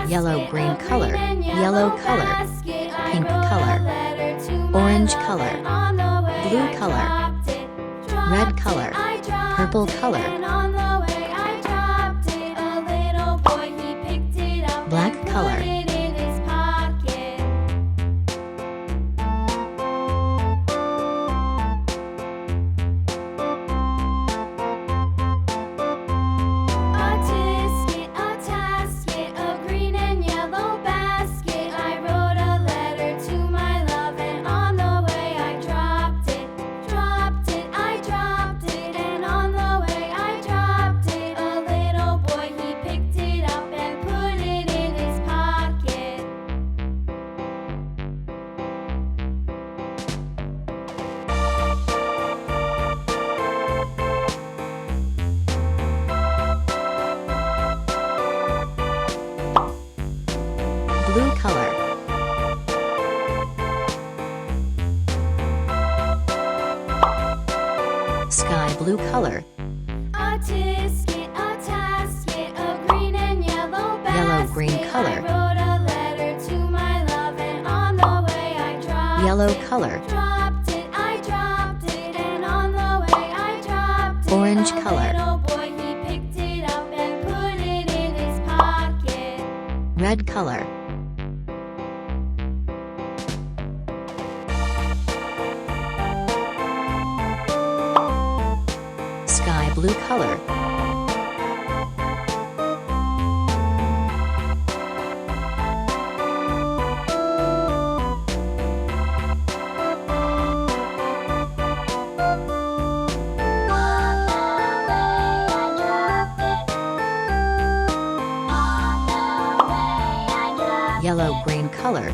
yellow green color, yellow color, pink color, orange color, blue color, red color, purple color, black color, blue color, sky blue color, yellow green color, yellow color, orange color, red color, sky blue color, yellow green color,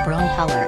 brown color,